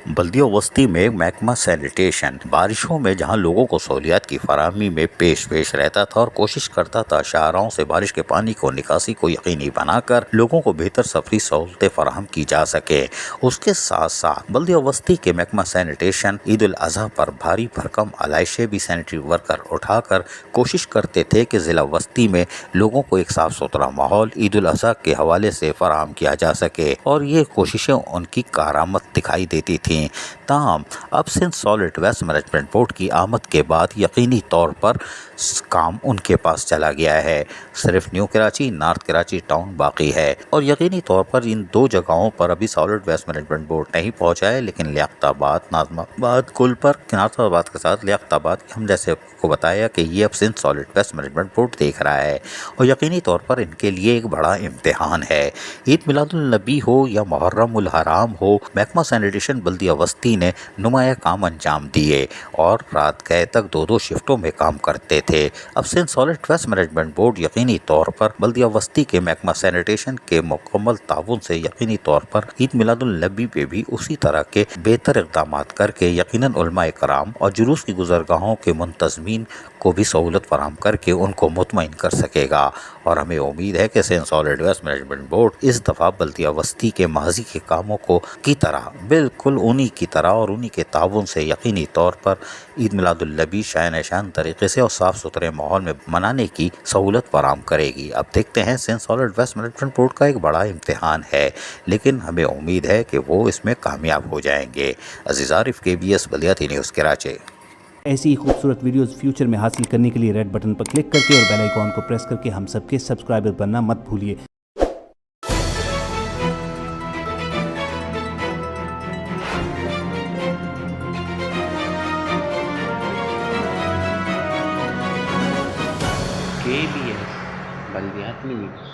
बल्दिया वस्ती में महकमा सैनिटेशन बारिशों में जहां लोगों को सहूलियात की फराहमी में पेश रहता था और कोशिश करता था शाहराहों से बारिश के पानी को निकासी को यकीनी बनाकर लोगों को बेहतर सफरी सहूलतें फराहम की जा सके। उसके साथ साथ बल्दिया वस्ती के महकमा सैनिटेशन ईद उल अजहा पर भारी भरकम आलाइशें भी सैनिटरी वर्कर उठाकर कोशिश करते थे कि ज़िला वस्ती में लोगों को एक साफ सुथरा माहौल ईद उल अजहा के हवाले से फराहम किया जा सके, और ये कोशिशें उनकी कारामद दिखाई देती थीं। ताहम अब Sindh solid waste management board की आमद के बाद यकीनी तौर पर काम उनके पास चला गया है। सिर्फ new Karachi, north Karachi town बाकी है, और यकीनी तौर पर इन दो जगहों पर अभी सॉलिड वेस्ट मैनेजमेंट बोर्ड नहीं पहुंचा है, लेकिन लियाकताबाद, नाज़िमाबाद, कुलपर, नाज़िमाबाद के साथ लियाकताबाद हम जैसे को बताया कि ये अब Sindh solid waste management board देख रहा है, और यकीनी तौर पर इनके लिए एक बड़ा इम्तिहान है। ईद मिलादुल नबी हो या मुहर्रम उल हराम हो, महकमा सैनिटेशन बल्दिया वस्ती ने नुमाया काम अंजाम दिए और रात गए तक 2-2 शिफ्टों में काम करते थे। अब Sindh solid waste management board यकीनी तौर पर बल्दिया वस्ती के महकमा सैनिटेशन के मुकम्मल ताउन से यकीनी तौर पर ईद मिलादुल नबी पे भी उसी तरह के बेहतर इक़दाम करके यकीनन उलमाए कराम और जुलूस की गुज़रगाहों के मुंतज़मीन को भी सहूलत फराहम करके उनको मुतमईन कर सकेगा। और हमें उम्मीद है कि Sindh solid waste management board इस दफ़ा बल्दिया वस्ती के माजी के कामों को की तरह बिल्कुल उन्हीं की तरह और उन्हीं के ताउन से यकीनी तौर पर ईद मिलादुल नबी शान शान तरीके से और साफ़ सुथरे माहौल में मनाने की सहूलत फराहम करेगी। अब देखते हैं, Sindh solid waste management board का एक बड़ा इम्तिहान है, लेकिन हमें उम्मीद है कि वो इसमें कामयाब हो जाएंगे। अज़ीज़ आरिफ, KBS बल्दियाती न्यूज़ कराची। ऐसी ही खूबसूरत वीडियोस फ्यूचर में हासिल करने के लिए रेड बटन पर क्लिक करके और बेल आइकॉन को प्रेस करके हम सबके सब्सक्राइबर बनना मत भूलिए। KBS बल्दियाती न्यूज़।